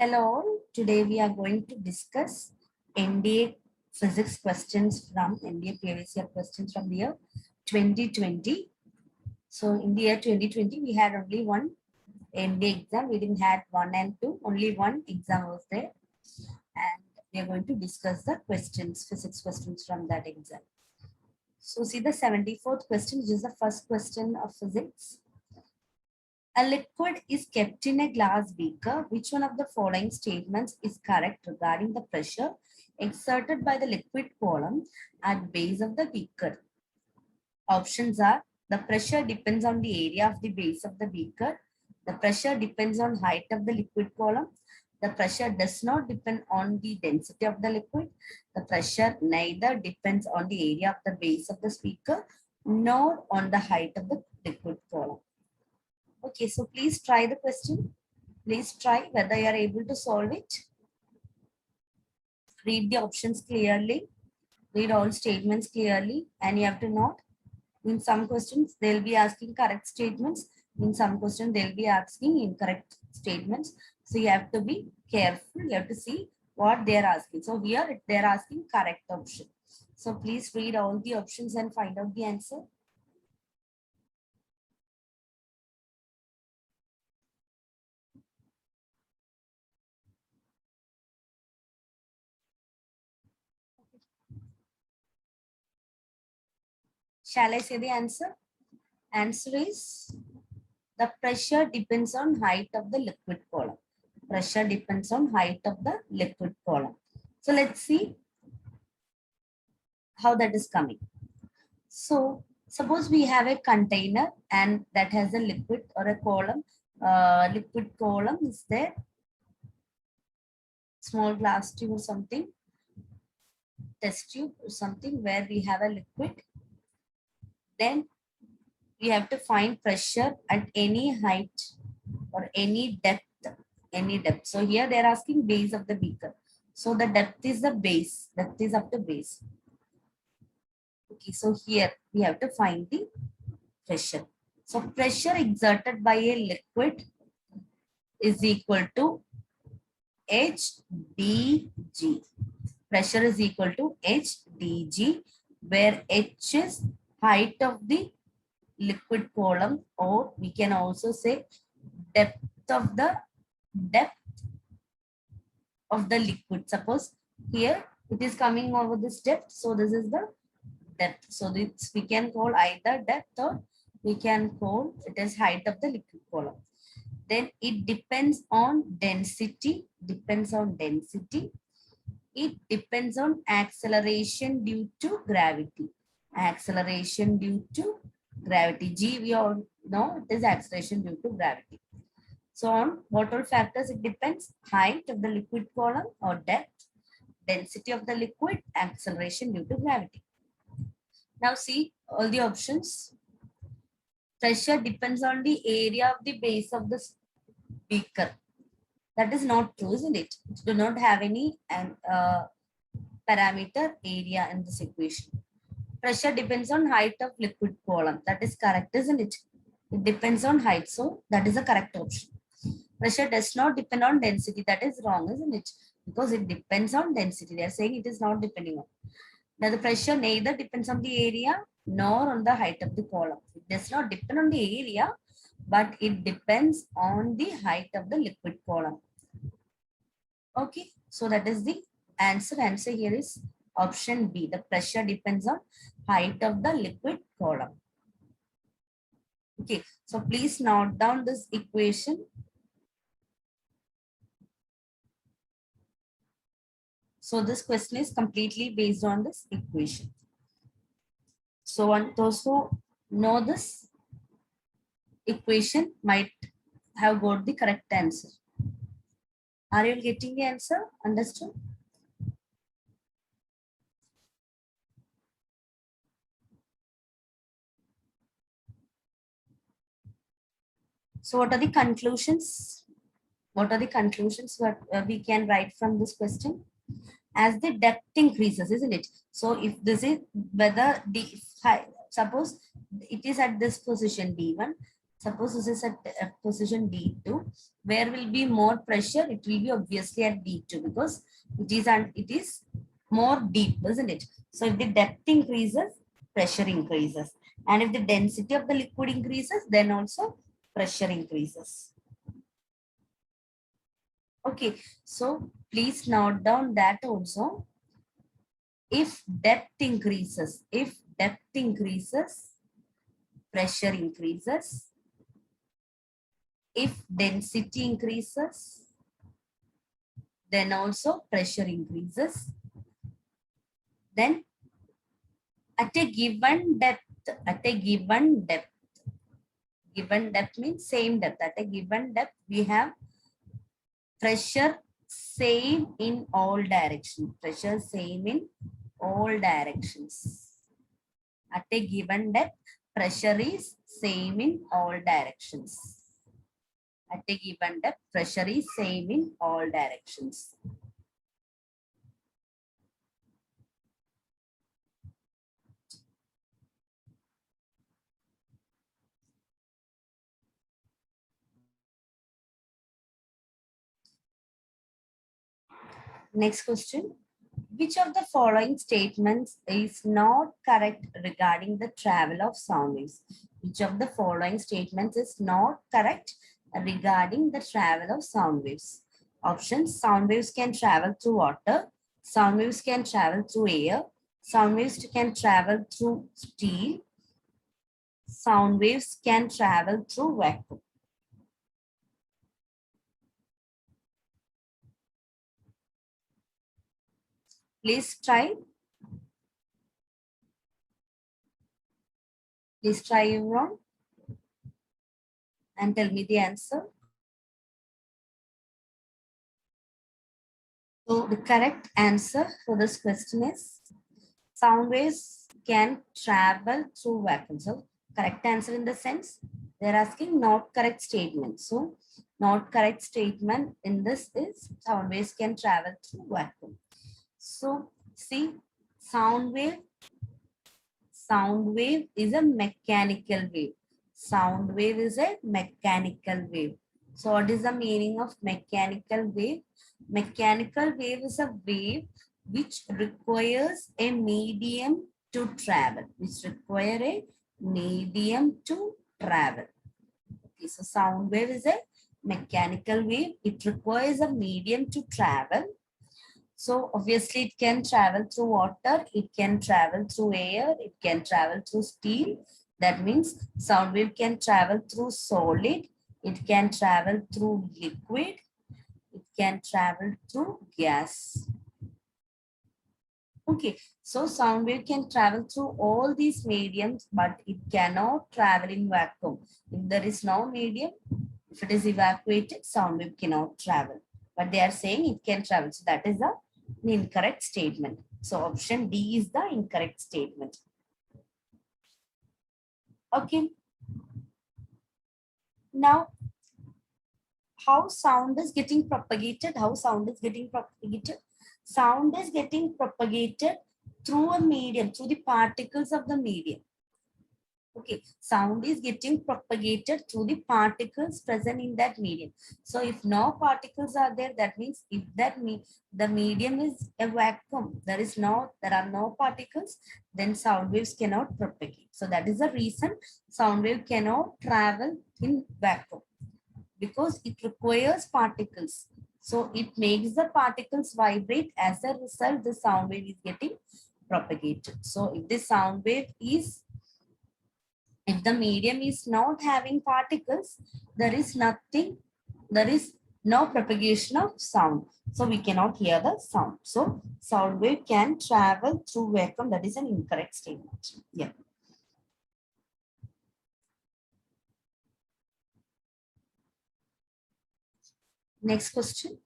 Hello all. Today we are going to discuss NDA physics questions from NDA previous year questions from the year 2020. So in the year 2020, we had only one NDA exam. We didn't have 1 and 2. Only one exam was there. And we are going to discuss the questions, physics questions from that exam. So see the 74th question, which is the first question of physics. A liquid is kept in a glass beaker. Which one of the following statements is correct regarding the pressure exerted by the liquid column at base of the beaker? Options are: the pressure depends on the area of the base of the beaker. The pressure depends on height of the liquid column. The pressure does not depend on the density of the liquid. The pressure neither depends on the area of the base of the beaker nor on the height of the liquid column. Okay, so please try the question. Please try whether you are able to solve it. Read the options clearly. Read all statements clearly, and you have to note. In some questions, they'll be asking correct statements. In some questions, they'll be asking incorrect statements. So you have to be careful. You have to see what they're asking. So here they're asking correct option. So please read all the options and find out the answer. Shall I say the answer? Answer is the pressure depends on height of the liquid column. Pressure depends on height of the liquid column. So let's see how that is coming. So suppose we have a container and that has a liquid or a column. Liquid column is there. Small glass tube or something. Test tube or something where we have a liquid. Then we have to find pressure at any height or any depth. So here they are asking base of the beaker. So the depth is the base. Depth is up to base. Okay, so here we have to find the pressure. So pressure exerted by a liquid is equal to HdG. Pressure is equal to HdG, where H is height of the liquid column, or we can also say depth of the liquid. Suppose here it is coming over this depth, so this is the depth. So this we can call either depth or we can call it as height of the liquid column. Then it depends on density. It depends on acceleration due to gravity. Acceleration due to gravity. G, we all know it is acceleration due to gravity. So on what all factors it depends: height of the liquid column or depth, density of the liquid, acceleration due to gravity. Now see all the options. Pressure depends on the area of the base of the beaker. That is not true, isn't it? It do not have any parameter area in this equation. Pressure depends on height of liquid column. That is correct, isn't it? It depends on height, so that is a correct option. Pressure does not depend on density. That is wrong, isn't it? Because it depends on density. They are saying it is not depending on. Now the pressure neither depends on the area nor on the height of the column. It does not depend on the area, but it depends on the height of the liquid column. Okay, so that is the answer. Answer here is option B. The pressure depends on height of the liquid column. Okay, so please note down this equation. So this question is completely based on this equation. So those who know this equation might have got the correct answer. Are you getting the answer? Understood? So what are the conclusions? What are the conclusions that we can write from this question? As the depth increases, isn't it? So if this is whether suppose it is at this position D1, Suppose this is at position D2, where will be more pressure? It will be obviously at D2 because it is more deep, isn't it? So if the depth increases, pressure increases. And if the density of the liquid increases, then also pressure increases. Okay, so please note down that also. If depth increases, pressure increases. If density increases, then also pressure increases. Then at a given depth means same depth. At a given depth, we have pressure same in all directions. Pressure same in all directions. At a given depth, pressure is same in all directions. At a given depth, pressure is same in all directions. Next question. Which of the following statements is not correct regarding the travel of sound waves? Which of the following statements is not correct regarding the travel of sound waves? Options: sound waves can travel through water, sound waves can travel through air, sound waves can travel through steel, sound waves can travel through vacuum. Please try. Please try everyone and tell me the answer. So the correct answer for this question is sound waves can travel through vacuum. So correct answer in the sense they're asking not correct statement. So not correct statement in this is sound waves can travel through vacuum. So see, sound wave is a mechanical wave. Sound wave is a mechanical wave. So what is the meaning of mechanical wave? Mechanical wave is a wave which requires a medium to travel. Okay, so sound wave is a mechanical wave. It requires a medium to travel. So obviously it can travel through water, it can travel through air, it can travel through steel. That means sound wave can travel through solid, it can travel through liquid, it can travel through gas. Okay, so sound wave can travel through all these mediums, but it cannot travel in vacuum. If there is no medium, if it is evacuated, sound wave cannot travel. But they are saying it can travel. So that is the incorrect statement. So option D is the incorrect statement. Okay. Now, how sound is getting propagated? Sound is getting propagated through a medium, through the particles of the medium. Okay, sound is getting propagated through the particles present in that medium. So if no particles are there, that means if the medium is a vacuum, there are no particles, then sound waves cannot propagate. So that is the reason sound wave cannot travel in vacuum, because it requires particles. So it makes the particles vibrate. As a result, the sound wave is getting propagated. So if the sound wave is, if the medium is not having particles, there is no propagation of sound. So we cannot hear the sound. So sound wave can travel through vacuum. That is an incorrect statement. Yeah. Next question.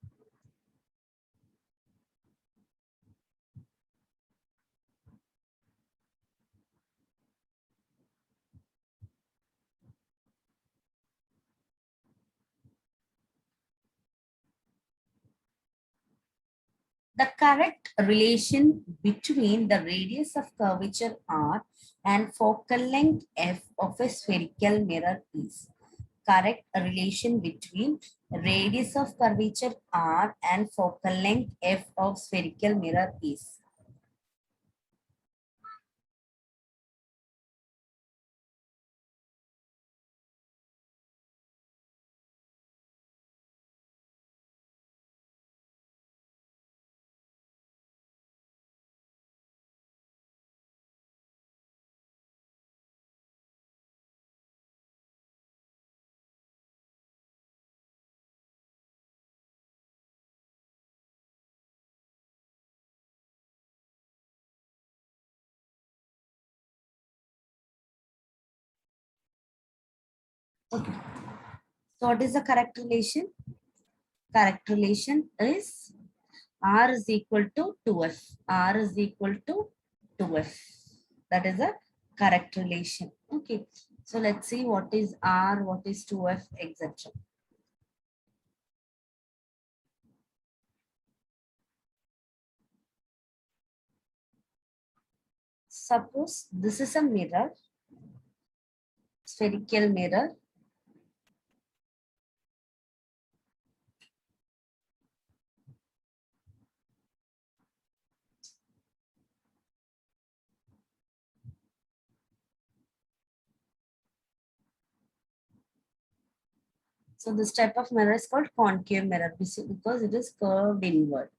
The correct relation between the radius of curvature R and focal length F of a spherical mirror is. correct relation between radius of curvature R and focal length F of spherical mirror is? Okay. So what is the correct relation? Correct relation is R is equal to 2F. R is equal to 2F. That is a correct relation. Okay. So let's see what is R, what is 2F, etc. Suppose this is a mirror, spherical mirror. So this type of mirror is called concave mirror because it is curved inward.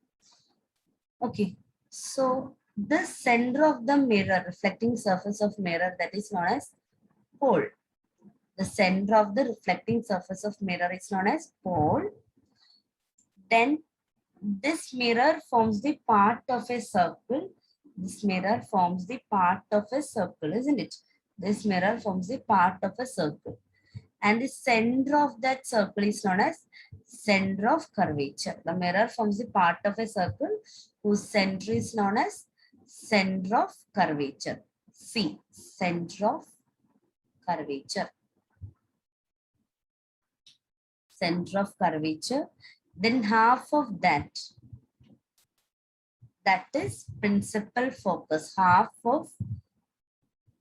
Okay. So the center of the mirror, reflecting surface of mirror, that is known as pole. The center of the reflecting surface of mirror is known as pole. Then this mirror forms the part of a circle. This mirror forms the part of a circle, isn't it? This mirror forms the part of a circle. And the center of that circle is known as center of curvature. The mirror forms the part of a circle whose center is known as center of curvature. C, center of curvature. Center of curvature. Then half of that is principal focus. Half of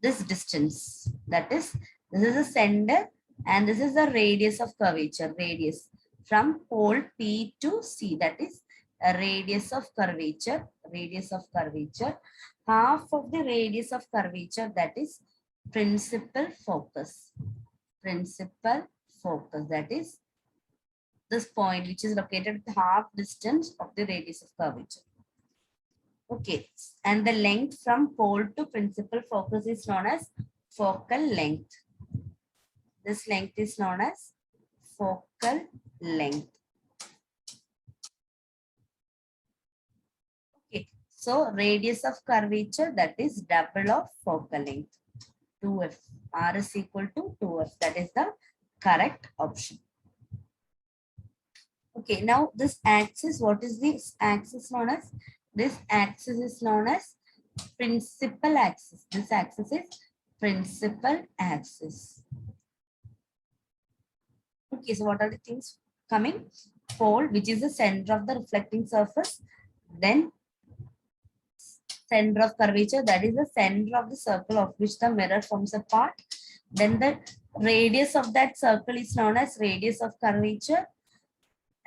this distance, that is, this is the center and this is the radius of curvature, radius from pole P to C, that is a radius of curvature, half of the radius of curvature, that is principal focus, that is this point which is located at half distance of the radius of curvature. Okay, and the length from pole to principal focus is known as focal length. This length is known as focal length. Okay, so radius of curvature, that is double of focal length, 2F. R is equal to 2F. That is the correct option. Okay, now this axis, what is this axis known as? This axis is known as principal axis. This axis is principal axis. Okay, so what are the things coming? Pole, which is the center of the reflecting surface. Then center of curvature, that is the center of the circle of which the mirror forms a part. Then the radius of that circle is known as radius of curvature.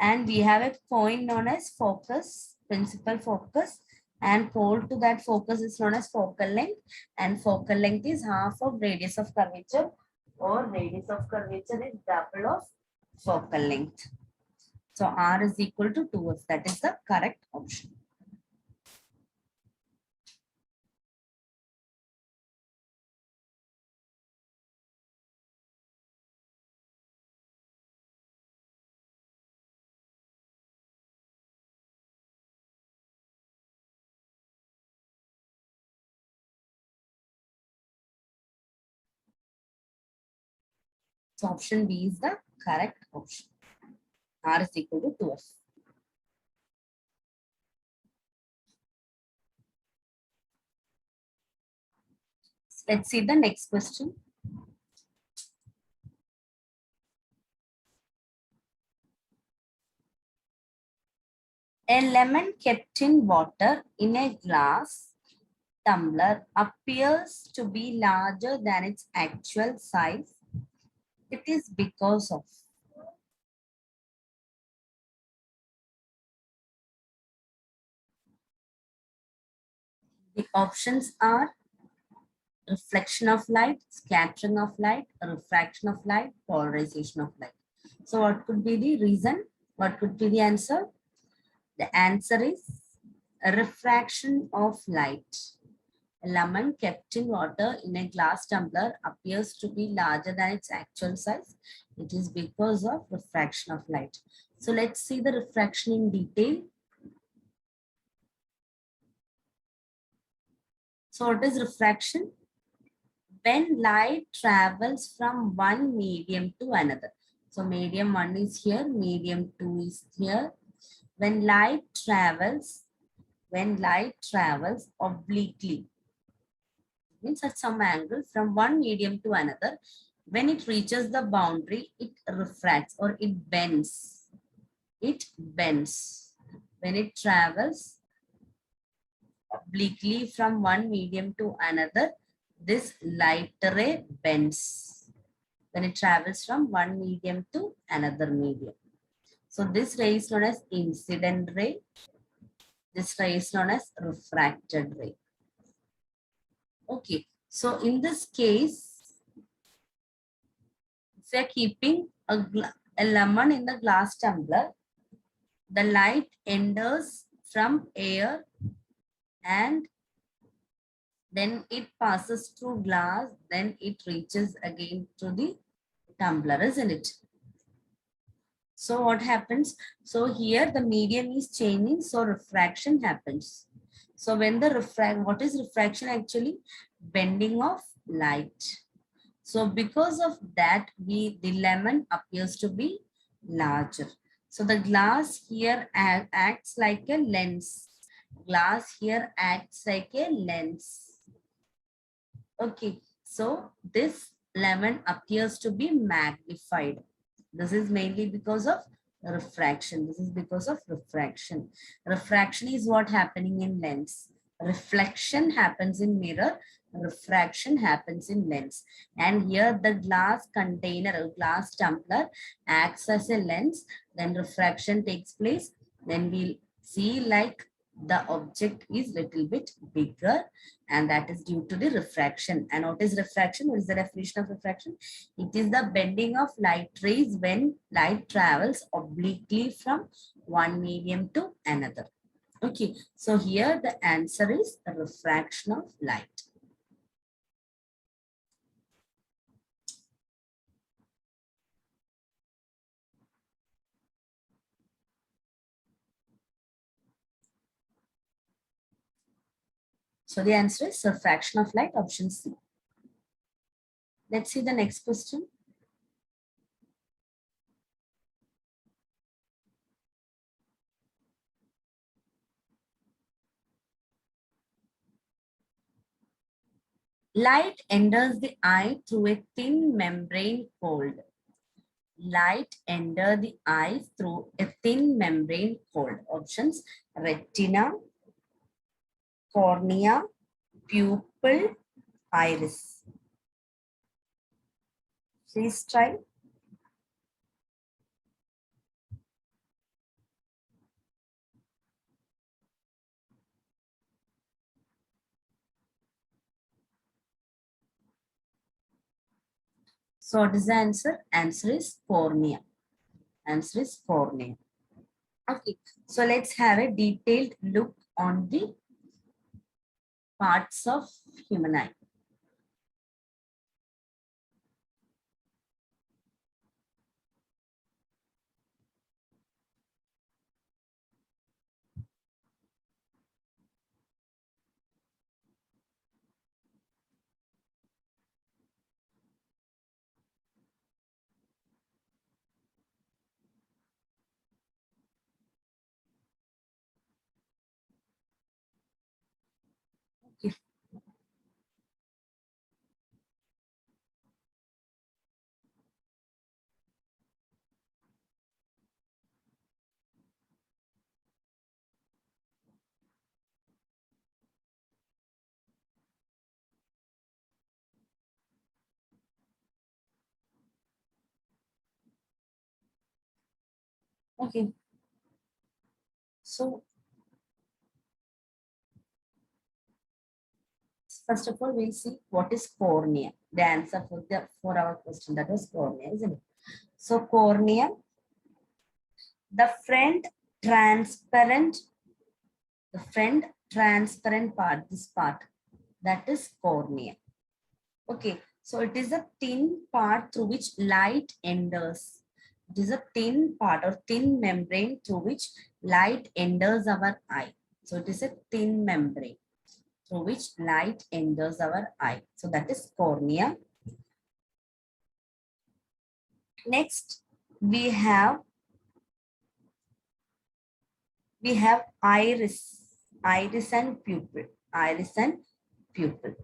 And we have a point known as focus, principal focus. And pole to that focus is known as focal length. And focal length is half of radius of curvature, or radius of curvature is double of focal length. So R is equal to 2F. That is the correct option. So option B is the correct option. R is equal to 2F. Let's see the next question. A lemon kept in water in a glass tumbler appears to be larger than its actual size It is because of. The options are reflection of light, scattering of light, refraction of light, polarization of light. So what could be the reason? What could be the answer? The answer is a refraction of light. A lemon kept in water in a glass tumbler appears to be larger than its actual size. It is because of refraction of light. So let's see the refraction in detail. So what is refraction? When light travels from one medium to another. So medium 1 is here, medium 2 is here. When light travels obliquely, means at some angle from one medium to another, when it reaches the boundary, it refracts or it bends. It bends. When it travels obliquely from one medium to another, this light ray bends when it travels from one medium to another medium. So this ray is known as incident ray. This ray is known as refracted ray. Okay, so in this case, if we are keeping a lemon in the glass tumbler, the light enters from air and then it passes through glass, then it reaches again to the tumbler, isn't it? So what happens? So here the medium is changing, so refraction happens. So when the what is refraction actually? Bending of light. So because of that, the lemon appears to be larger. So the glass here acts like a lens. Glass here acts like a lens. Okay, so this lemon appears to be magnified. This is mainly because of refraction. This is because of refraction. Refraction is what happening in lens. Reflection happens in mirror. Refraction happens in lens. And here the glass container or glass tumbler acts as a lens. Then refraction takes place. Then we'll see like the object is little bit bigger, and that is due to the refraction. And what is refraction? What is the definition of refraction? It is the bending of light rays when light travels obliquely from one medium to another. Okay, so here the answer is the refraction of light. So the answer is refraction of light, option C. Let's see the next question. Light enters the eye through a thin membrane called. Light enter the eyes through a thin membrane called. Options: retina, cornea, pupil, iris. Please try. So what is the answer? Answer is cornea. Answer is cornea. Okay, so let's have a detailed look on the parts of human eye. Okay. Okay. So first of all, we'll see what is cornea. The answer for our question, that was cornea, isn't it? So cornea, the transparent, the front transparent part, this part, that is cornea. Okay, so it is a thin part through which light enters. It is a thin part or thin membrane through which light enters our eye. So it is a thin membrane through which light enters our eye. So that is cornea. Next, we have iris and pupil. Iris and pupil.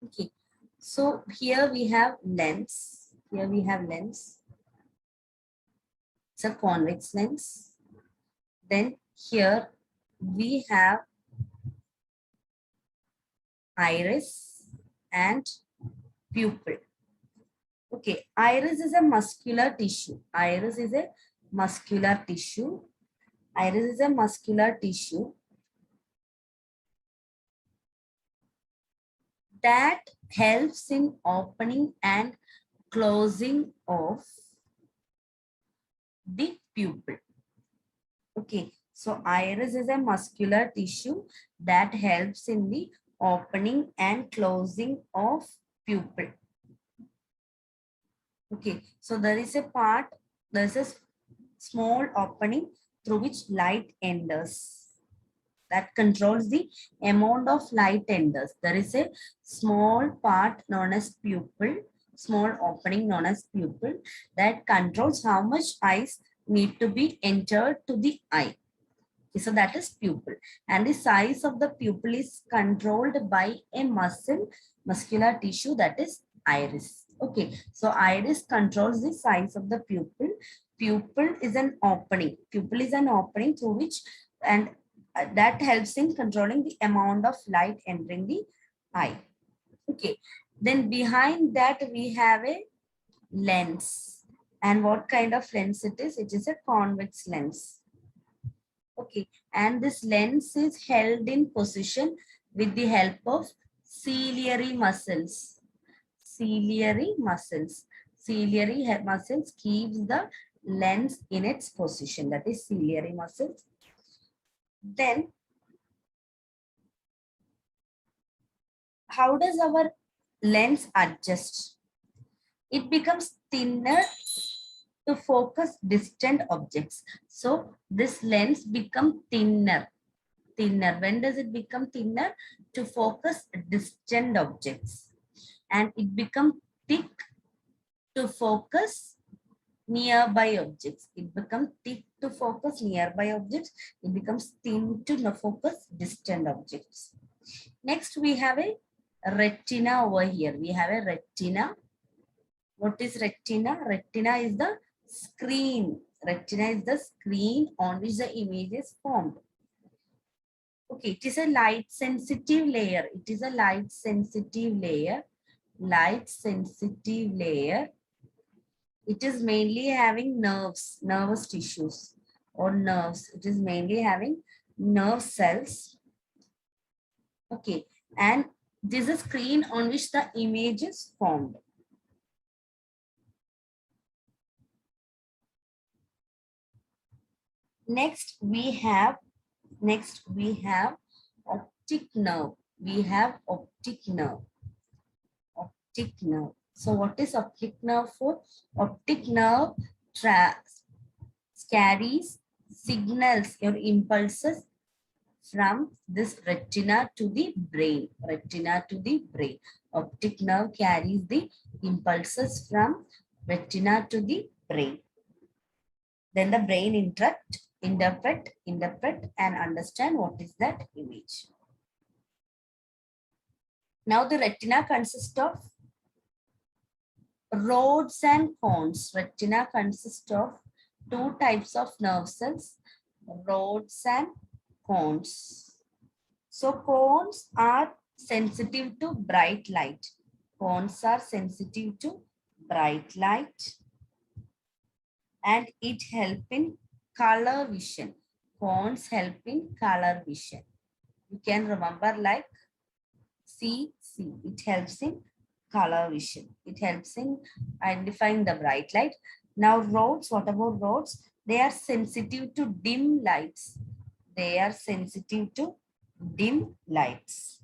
Okay, so here we have lens. Here we have lens. It's a convex lens. Then here we have iris and pupil. Okay, iris is a muscular tissue. Iris is a muscular tissue. Iris is a muscular tissue that helps in opening and closing of the pupil. Okay, so iris is a muscular tissue that helps in the opening and closing of pupil. Okay, so there is a part, there's a small opening through which light enters. That controls the amount of light enters. There is a small part known as pupil, small opening known as pupil, that controls how much eyes need to be entered to the eye. Okay, so that is pupil. And the size of the pupil is controlled by a muscular tissue, that is iris. Okay, so iris controls the size of the pupil. Pupil is an opening. Pupil is an opening through which, and that helps in controlling the amount of light entering the eye. Okay, then behind that we have a lens. And what kind of lens it is? It is a convex lens. Okay, and this lens is held in position with the help of ciliary muscles. Ciliary muscles. Ciliary muscles keeps the lens in its position. That is ciliary muscles. Then, how does our lens adjust? It becomes thinner to focus distant objects. So this lens becomes thinner. When does it become thinner? To focus distant objects. And it becomes thick to focus nearby objects. It becomes thick to focus nearby objects. It becomes thin to focus distant objects. Next, we have a retina over here. We have a retina. What is retina? Retina is the screen. Retina is the screen on which the image is formed. Okay, it is a light sensitive layer. It is a light sensitive layer. Light sensitive layer. It is mainly having nerves, nervous tissues or nerves. It is mainly having nerve cells. Okay, and this is a screen on which the image is formed. Next, we have optic nerve. We have optic nerve. Optic nerve. So what is optic nerve for? Optic nerve carries signals or impulses from this retina to the brain. Retina to the brain. Optic nerve carries the impulses from retina to the brain. Then the brain interpret and understand what is that image. Now the retina consists of rods and cones. Retina consists of two types of nerve cells, rods and cones. So cones are sensitive to bright light. Cones are sensitive to bright light. and it help in color vision. Cones help in color vision. You can remember like C. It helps in color vision. It helps in identifying the bright light. Now roads, what about roads? They are sensitive to dim lights. They are sensitive to dim lights.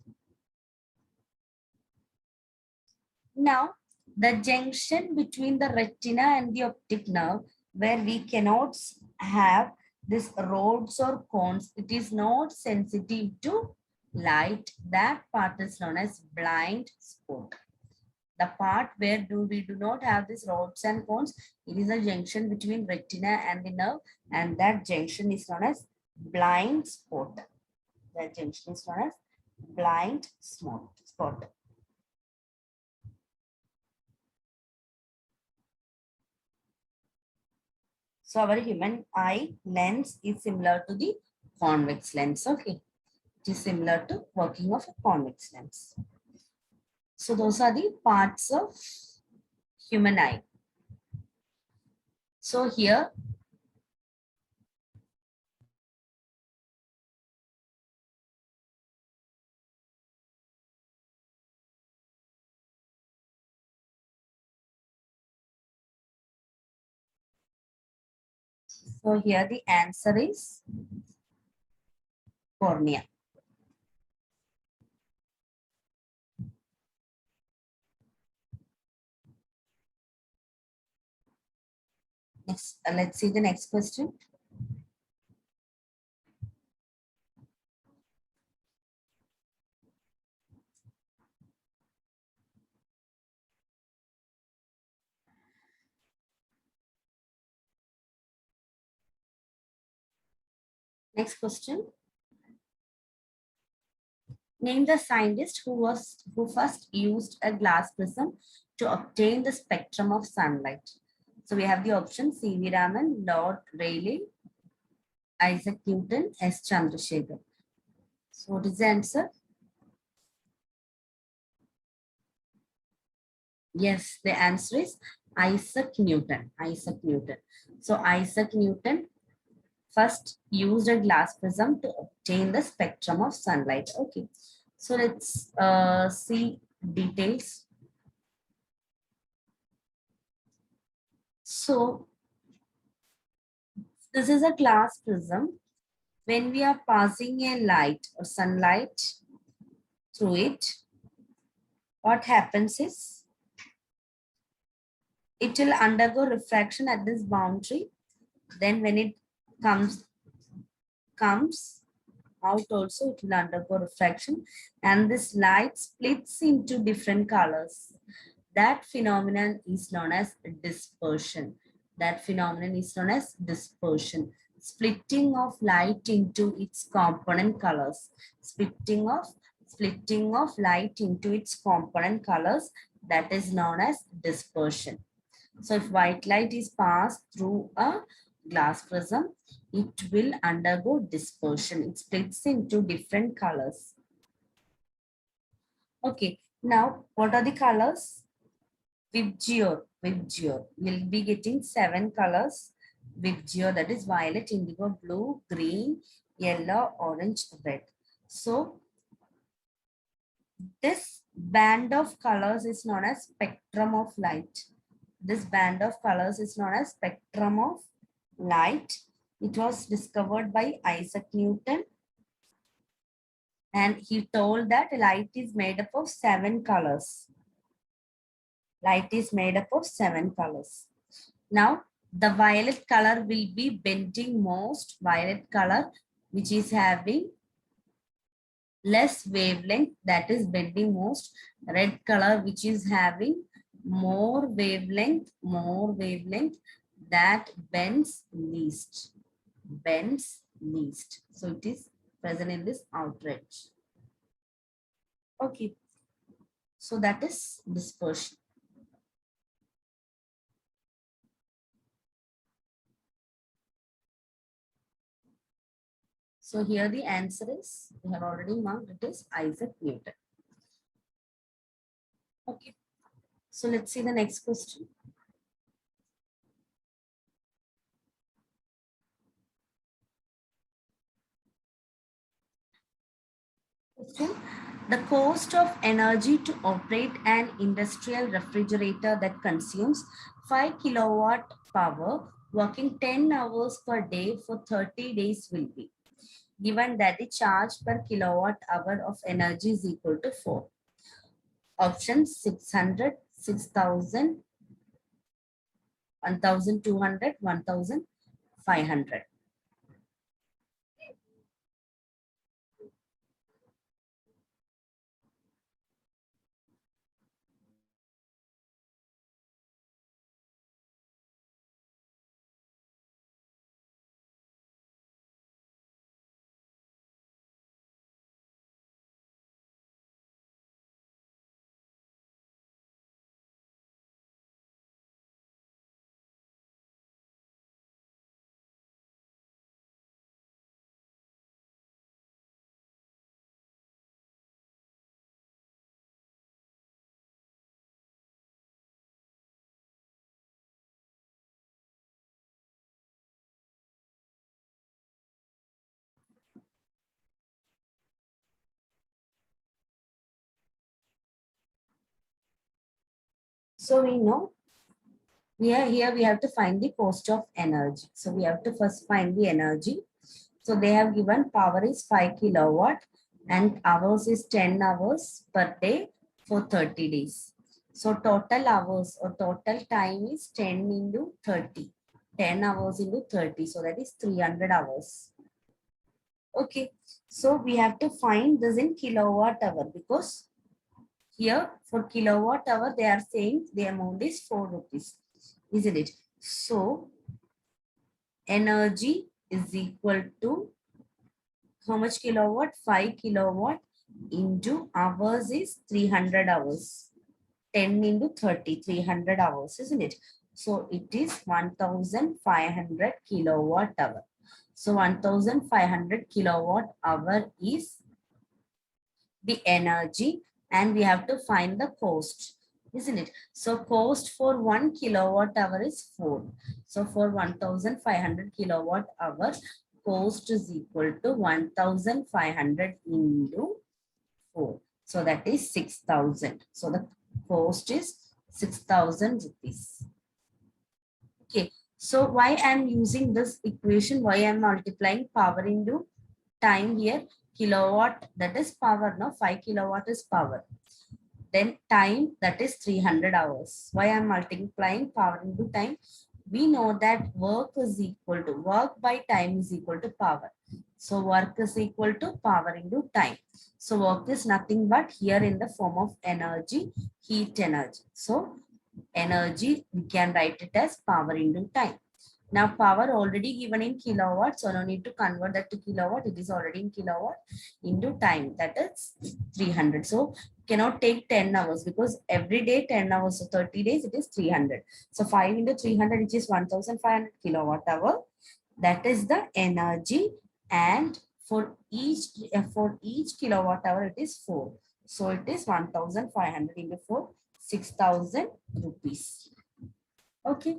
Now, the junction between the retina and the optic nerve, where we cannot have this rods or cones, it is not sensitive to light. That part is known as blind spot. The part where we do not have these rods and cones, it is a junction between retina and the nerve, and that junction is known as blind spot. That junction is known as blind spot. So our human eye lens is similar to the convex lens. Okay, it is similar to working of a convex lens. So those are the parts of human eye. So here the answer is cornea. Next, let's see the next question. Next question. Name the scientist who first used a glass prism to obtain the spectrum of sunlight. So we have the option C.V. Raman, Lord Rayleigh, Isaac Newton, S. Chandrasekhar. So what is the answer? Yes, the answer is Isaac Newton. Isaac Newton. So Isaac Newton first used a glass prism to obtain the spectrum of sunlight. Okay. So let's see details. So this is a glass prism. When we are passing a light or sunlight through it, what happens is it will undergo refraction at this boundary. Then when it comes out also, it will undergo refraction, and this light splits into different colors. That phenomenon is known as dispersion. That phenomenon is known as dispersion. Splitting of light into its component colors. Splitting of light into its component colors, that is known as dispersion. So if white light is passed through a glass prism, it will undergo dispersion. It splits into different colors. Okay, now what are the colors? Vibgyor. We'll be getting 7 colors. Vibgyor, that is violet, indigo, blue, green, yellow, orange, red. So this band of colors is known as spectrum of light. This band of colors is known as spectrum of light. It was discovered by Isaac Newton, and he told that light is made up of 7 colors. Light is made up of 7 colors. Now, the violet color will be bending most. Violet color, which is having less wavelength, that is bending most. Red color, which is having more wavelength, that bends least. So it is present in this outer edge. Okay. So that is dispersion. So here the answer is, we have already marked, it is Isaac Newton. Okay. So let's see the next question. The cost of energy to operate an industrial refrigerator that consumes 5 kilowatt power working 10 hours per day for 30 days will be, given that the charge per kilowatt hour of energy is equal to 4. Options 600, 6,000, 1,200, 1,500. So we know here we have to find the cost of energy. So we have to first find the energy. So they have given power is 5 kilowatt and hours is 10 hours per day for 30 days. So total hours or total time is 10 into 30. 10 hours into 30. So that is 300 hours. Okay. So we have to find this in kilowatt hour because here for kilowatt hour they are saying the amount is 4 rupees. Isn't it? So energy is equal to how much kilowatt? 5 kilowatt into hours is 300 hours. 10 into 30, 300 hours, isn't it? So it is 1,500 kilowatt hour. So 1,500 kilowatt hour is the energy and we have to find the cost, isn't it? So cost for 1 kilowatt hour is 4. So for 1,500 kilowatt hour, cost is equal to 1,500 into 4. So that is 6,000. So the cost is 6,000 rupees. Okay. So why I'm using this equation, why I'm multiplying power into time here, kilowatt, that is power, no? 5 kilowatt is power. Then time, that is 300 hours. Why I'm multiplying power into time? We know that work is equal to, work by time is equal to power. So work is equal to power into time. So work is nothing but here in the form of energy, heat energy. So energy, we can write it as power into time. Now power already given in kilowatt, so no need to convert that to kilowatt. It is already in kilowatt into time, that is 300. So cannot take 10 hours because every day 10 hours, so 30 days it is 300. So 5 into 300, which is 1,500 kilowatt hour. That is the energy, and for each kilowatt hour it is 4. So it is 1,500 into 4, 6,000 rupees. Okay.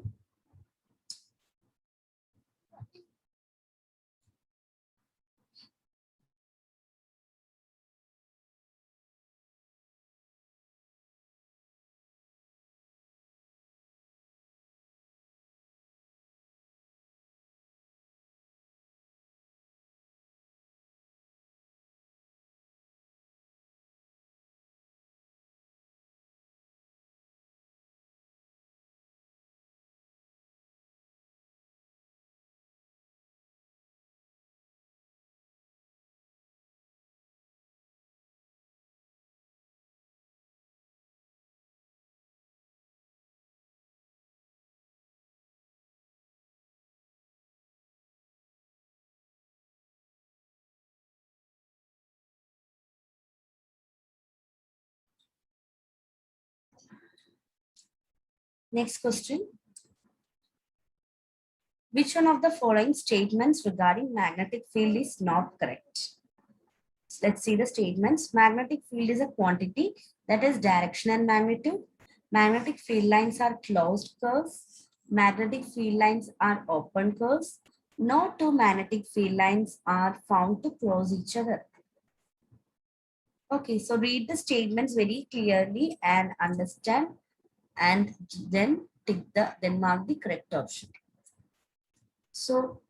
Next question. Which one of the following statements regarding magnetic field is not correct? Let's see the statements. Magnetic field is a quantity that is direction and magnitude. Magnetic field lines are closed curves. Magnetic field lines are open curves. No two magnetic field lines are found to cross each other. Okay, so read the statements very clearly and understand, and then then mark the correct option. So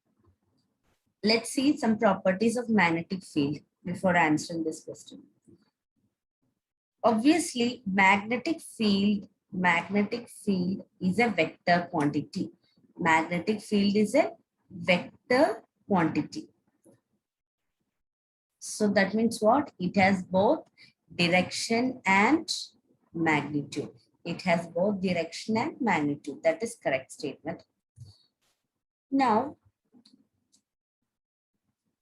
let's see some properties of magnetic field before answering this question. Obviously, magnetic field is a vector quantity. Magnetic field is a vector quantity. So that means what? It has both direction and magnitude. It has both direction and magnitude. That is correct statement. Now,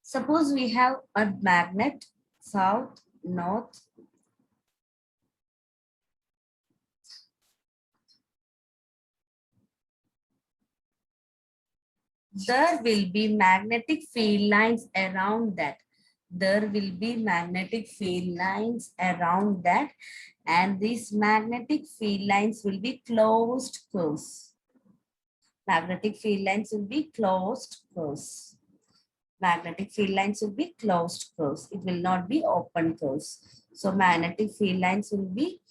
suppose we have a magnet south, north, there will be magnetic field lines around that. There will be magnetic field lines around that, and these magnetic field lines will be closed curves. Magnetic field lines will be closed curves. Magnetic field lines will be closed curves. It will not be open curves. So magnetic field lines will be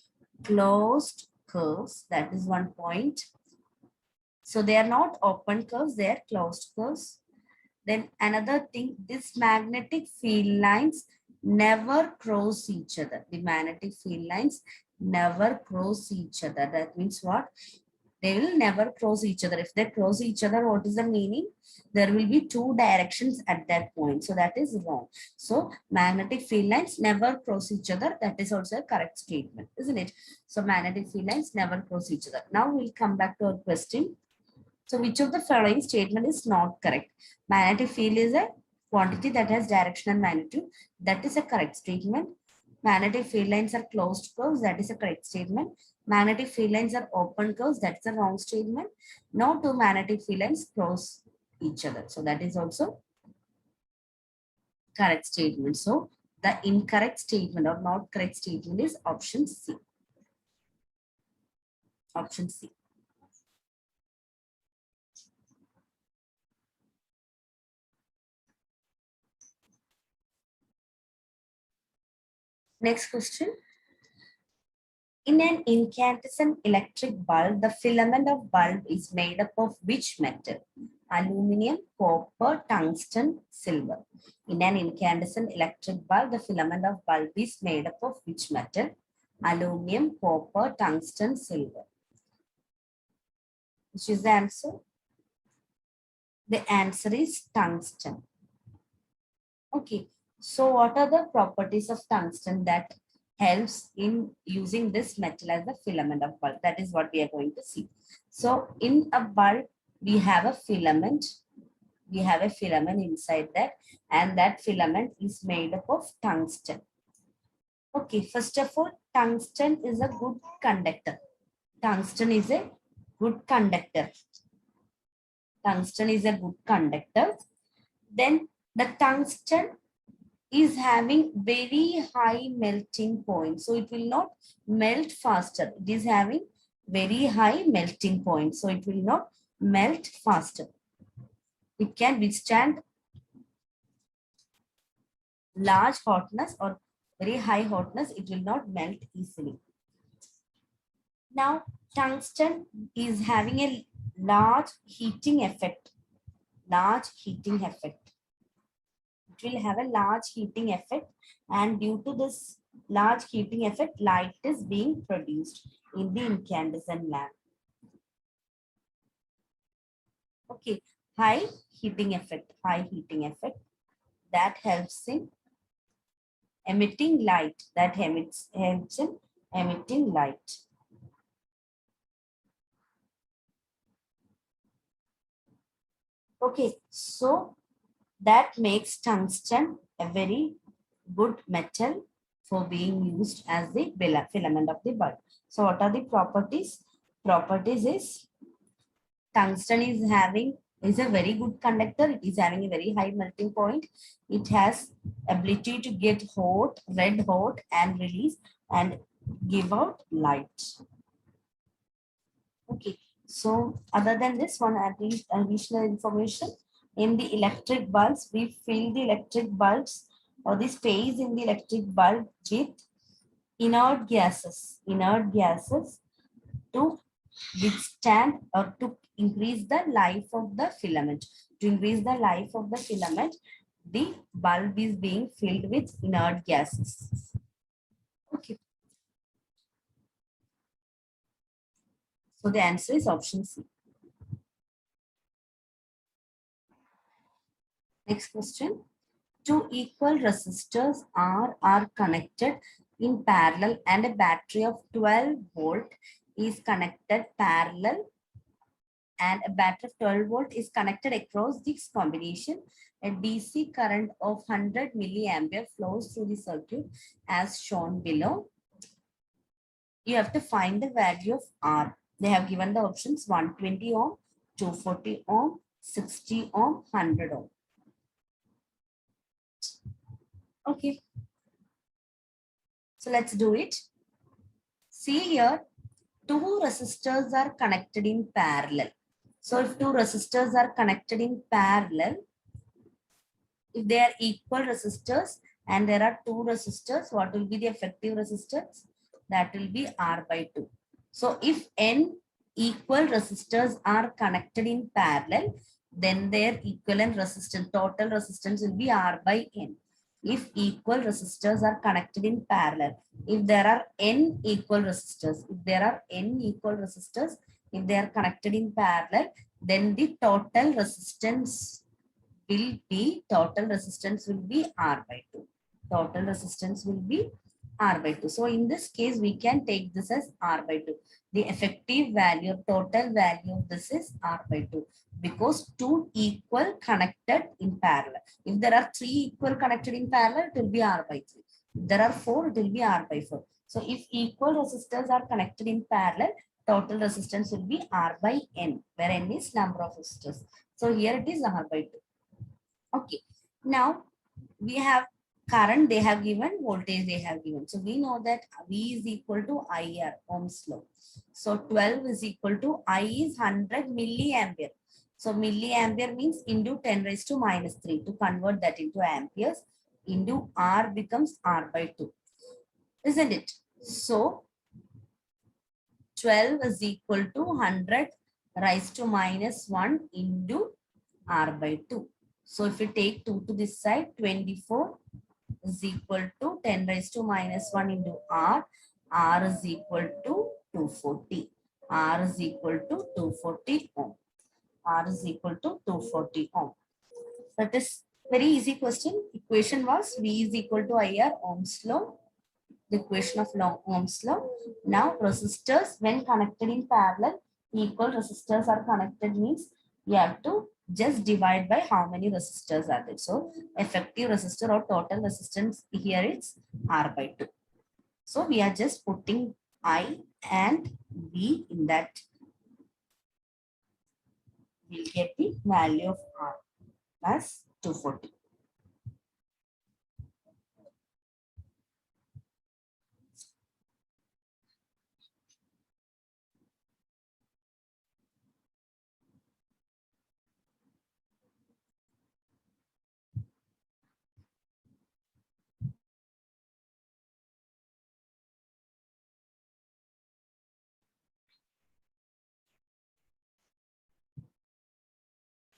closed curves. That is one point. So they are not open curves, they are closed curves. Then another thing, this magnetic field lines never cross each other. The magnetic field lines never cross each other. That means what? They will never cross each other. If they cross each other, what is the meaning? There will be two directions at that point. So that is wrong. So magnetic field lines never cross each other. That is also a correct statement, isn't it? So magnetic field lines never cross each other. Now we'll come back to our question. So which of the following statement is not correct? Magnetic field is a quantity that has direction and magnitude. That is a correct statement. Magnetic field lines are closed curves. That is a correct statement. Magnetic field lines are open curves. That's a wrong statement. No two magnetic field lines cross each other. So that is also correct statement. So the incorrect statement or not correct statement is option C. Option C. Next question. In an incandescent electric bulb, the filament of bulb is made up of which metal? Aluminum, copper, tungsten, silver. In an incandescent electric bulb, the filament of bulb is made up of which metal? Aluminum, copper, tungsten, silver. Which is the answer? The answer is tungsten. Okay. So what are the properties of tungsten that helps in using this metal as the filament of bulb? That is what we are going to see. So in a bulb, we have a filament. We have a filament inside that, and that filament is made up of tungsten. Okay, first of all, tungsten is a good conductor. Tungsten is a good conductor. Tungsten is a good conductor. Then the tungsten is having very high melting point. So it will not melt faster. It is having very high melting point. So it will not melt faster. It can withstand large hotness or very high hotness. It will not melt easily. Now, tungsten is having a large heating effect. Large heating effect. It will have a large heating effect, and due to this large heating effect, light is being produced in the incandescent lamp. Okay, high heating effect that helps in emitting light, that helps in emitting light. Okay, so that makes tungsten a very good metal for being used as the filament of the bulb. So what are the properties? Properties is tungsten is a very good conductor. It is having a very high melting point. It has ability to get hot, red hot, and release and give out light. Okay. So other than this one, additional information, in the electric bulbs, we fill the electric bulbs or the space in the electric bulb with inert gases to withstand or to increase the life of the filament. To increase the life of the filament, the bulb is being filled with inert gases. Okay. So the answer is option C. Next question. Two equal resistors R are connected in parallel and a battery of 12 volt is connected parallel and a battery of 12 volt is connected across this combination. A DC current of 100 milliampere flows through the circuit as shown below. You have to find the value of R. They have given the options 120 ohm, 240 ohm, 60 ohm, 100 ohm. Okay. So let's do it. See here, two resistors are connected in parallel. So if two resistors are connected in parallel, if they are equal resistors and there are two resistors, what will be the effective resistance? That will be R by 2. So if n equal resistors are connected in parallel, then their equivalent resistance, total resistance will be R by n. If equal resistors are connected in parallel, if there are n equal resistors, if they are connected in parallel, then the total resistance will be R by 2. Total resistance will be R by 2. So in this case, we can take this as R by 2. The effective value, total value of this is R by 2 because two equal connected in parallel. If there are three equal connected in parallel, it will be R by 3. If there are four, it will be R by 4. So if equal resistors are connected in parallel, total resistance will be R by N, where N is number of resistors. So here it is R by 2. Okay, now we have current they have given, voltage they have given. So we know that V is equal to IR, Ohm's law. So 12 is equal to I is 100 milliampere. So milliampere means into 10 raised to minus 3. To convert that into amperes, into R becomes R by 2. Isn't it? So 12 is equal to 100 raised to minus 1 into R by 2. So if we take 2 to this side, 24 is equal to 10 raised to minus 1 into R. R is equal to 240. R is equal to 240 ohm. R is equal to 240 ohm. That is very easy question. Equation was V is equal to IR, Ohm's law. The equation of Ohm's law. Now resistors when connected in parallel, equal resistors are connected means you have to just divide by how many resistors are there. So effective resistor or total resistance here is R by 2. So we are just putting I and V in that. We'll get the value of R as 240.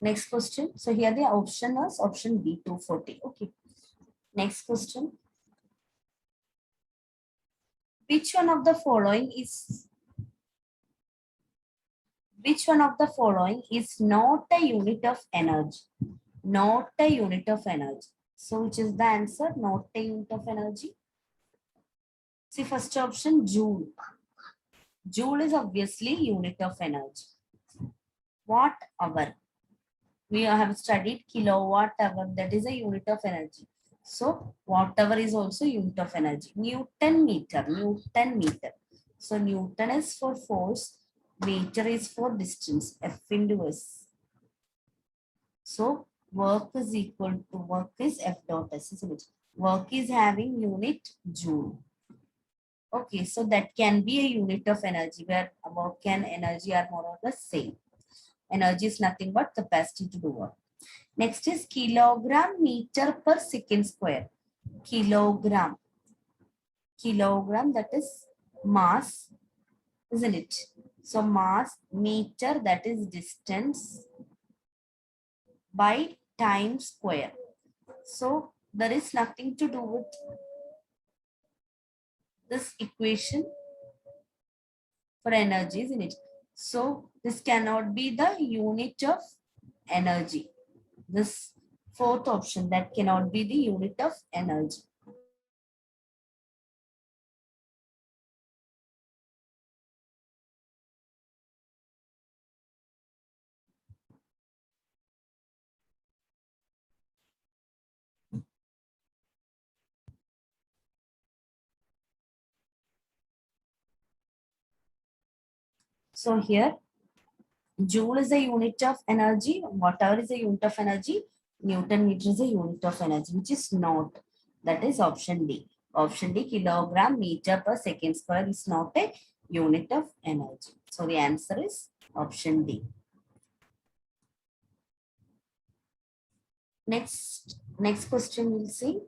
Next question. So here the option was option B, 240. Okay. Next question. Which one of the following is not a unit of energy? Not a unit of energy. So which is the answer? Not a unit of energy. See, first option, joule. Joule is obviously unit of energy. Watt hour. We have studied kilowatt hour. That is a unit of energy. So watt hour is also unit of energy. Newton meter. So Newton is for force. Meter is for distance. F into S. So work is equal to work is F dot S, isn't it? Work is having unit joule. Okay, so that can be a unit of energy where work and energy are more or less same. Energy is nothing but capacity to do work. Next is kilogram meter per second square. kilogram. Kilogram, that is mass, isn't it? So mass, meter, that is distance, by time square. So there is nothing to do with this equation for energy, isn't it? So this cannot be the unit of energy. This fourth option, that cannot be the unit of energy. So here, joule is a unit of energy. Whatever is a unit of energy, Newton meter is a unit of energy, which is not. That is option D. Option D, kilogram meter per second square is not a unit of energy. So the answer is option D. Next question we'll see.